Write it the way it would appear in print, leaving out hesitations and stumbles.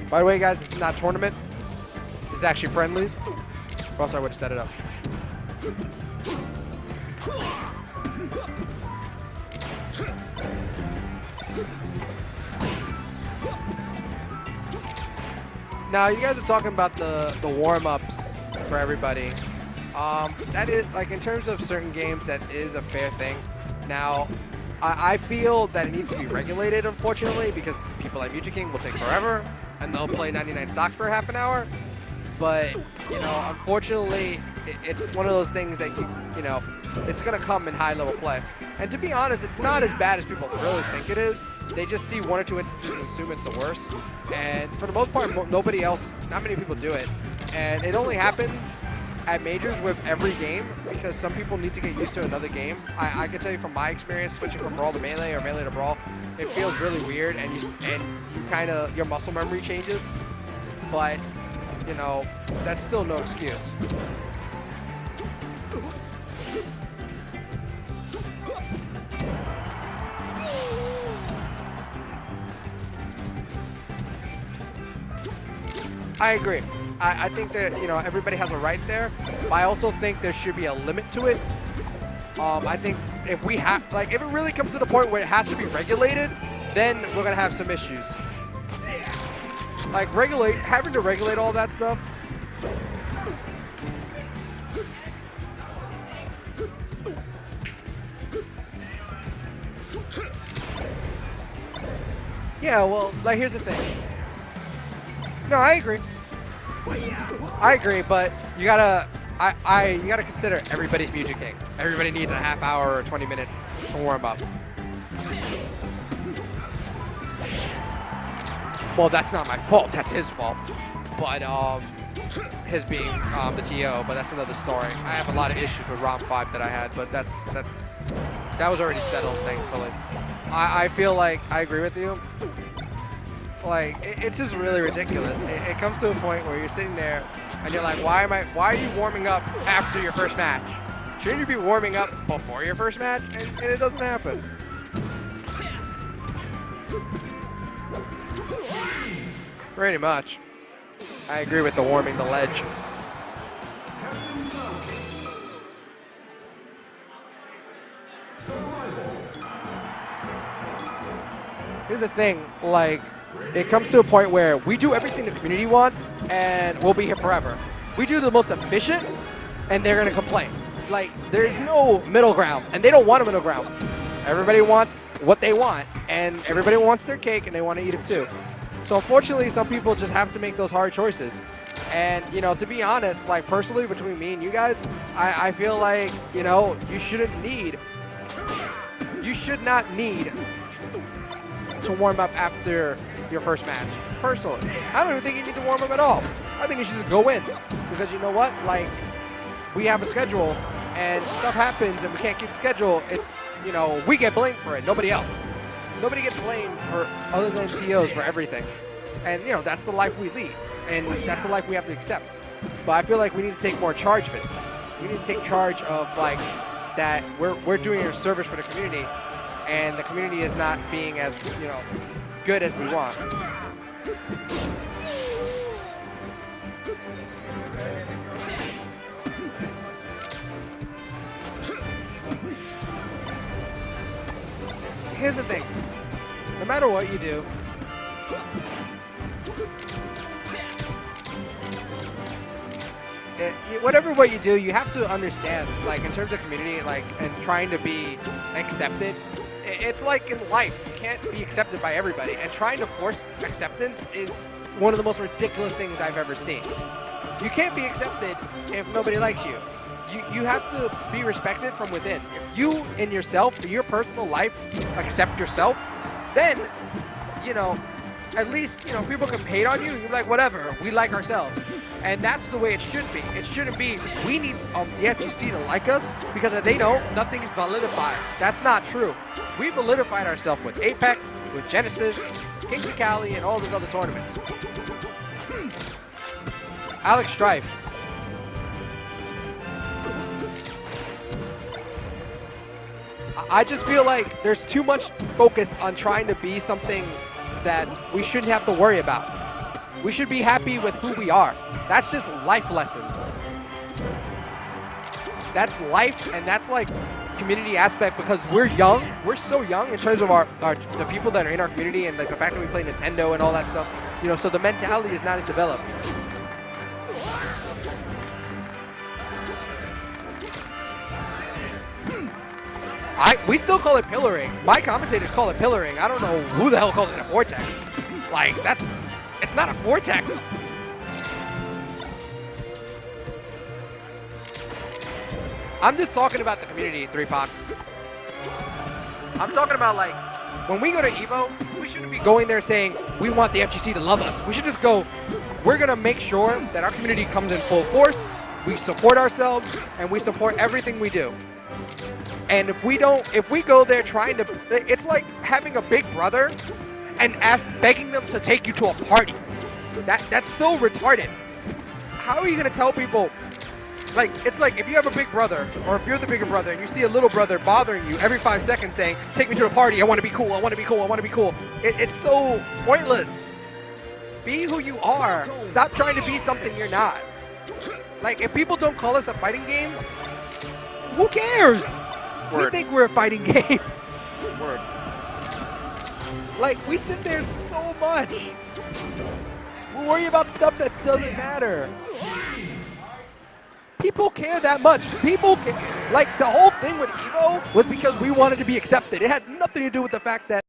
By the way, guys, this is not a tournament. This is actually friendlies. Or else I would have set it up. Now, you guys are talking about the warm-ups for everybody. That is, like, in terms of certain games, that is a fair thing. Now, I feel that it needs to be regulated, unfortunately, because people like Music King will take forever, and they'll play 99 stocks for half an hour. But, you know, unfortunately, it's one of those things that, you know, it's going to come in high-level play. And to be honest, it's not as bad as people really think it is. They just see one or two instances and assume it's the worst. And for the most part, nobody else, not many people do it. And it only happens at majors with every game because some people need to get used to another game. I can tell you from my experience, switching from Brawl to Melee or Melee to Brawl, it feels really weird, and you kind of, your muscle memory changes. But, you know, that's still no excuse. I agree. I think that, you know, everybody has a right there, but I also think there should be a limit to it. I think if we have, like, if it really comes to the point where it has to be regulated, then we're gonna have some issues. Like, having to regulate all that stuff. Yeah, well, like, here's the thing. No, I agree. I agree, but you gotta, you gotta consider everybody's Music King. Everybody needs a half hour or 20 minutes to warm up. Well, that's not my fault. That's his fault. But his being the TO. But that's another story. I have a lot of issues with ROM 5 that I had, but that was already settled, thankfully. I feel like I agree with you. Like, it's just really ridiculous. It comes to a point where you're sitting there and you're like, why are you warming up after your first match? Shouldn't you be warming up before your first match? And it doesn't happen. Pretty much. I agree with the warming the ledge. Here's the thing, like, it comes to a point where we do everything the community wants and we'll be here forever. We do the most efficient and they're gonna complain. Like, there's no middle ground, and they don't want a middle ground. Everybody wants what they want, and everybody wants their cake and they want to eat it too. So unfortunately, some people just have to make those hard choices. And, you know, to be honest, like, personally, between me and you guys, I feel like, you know, you should not need to warm up after your first match. Personally, I don't even think you need to warm up at all. I think you should just go in, because you know what, like, we have a schedule and stuff happens and we can't keep the schedule. It's, you know, we get blamed for it, nobody else. Nobody gets blamed for, other than TOs, for everything. And, you know, that's the life we lead, and that's the life we have to accept. But I feel like we need to take more charge of it. We need to take charge of, like, that we're doing a service for the community, and the community is not being as, you know, good as we want. Here's the thing, no matter what you do, whatever what you do, you have to understand, like, in terms of community, like, and trying to be accepted, it's like in life, you can't be accepted by everybody, and trying to force acceptance is one of the most ridiculous things I've ever seen. You can't be accepted if nobody likes you. You have to be respected from within. If you, in yourself, for your personal life, accept yourself, then, you know, at least, you know, people can hate on you. You're like, whatever, we like ourselves. And that's the way it should be. It shouldn't be, we need the FGC to like us, because if they don't, nothing is validified. That's not true. We validified ourselves with Apex, with Genesis, Kings of Cali, and all those other tournaments. Alex Strife. I just feel like there's too much focus on trying to be something that we shouldn't have to worry about. We should be happy with who we are. That's just life lessons. That's life, and that's like community aspect because we're young. We're so young in terms of the people that are in our community and like the fact that we play Nintendo and all that stuff. You know, so the mentality is not as developed. We still call it pillaring. My commentators call it pillaring. I don't know who the hell calls it a vortex. Like, it's not a vortex. I'm just talking about the community, 3POC. I'm talking about, like, when we go to EVO, we shouldn't be going there saying, we want the FGC to love us. We should just go, we're going to make sure that our community comes in full force, we support ourselves, and we support everything we do. And if we go there trying to, it's like having a big brother and begging them to take you to a party. That's so retarded. How are you going to tell people, like, it's like if you have a big brother, or if you're the bigger brother and you see a little brother bothering you every 5 seconds saying, take me to a party, I want to be cool, I want to be cool, I want to be cool. It's so pointless. Be who you are. Stop trying to be something you're not. Like, if people don't call us a fighting game, who cares? Word. We think we're a fighting game. Word. Like, we sit there so much. We worry about stuff that doesn't matter. People care that much. People care. Like, the whole thing with EVO was because we wanted to be accepted. It had nothing to do with the fact that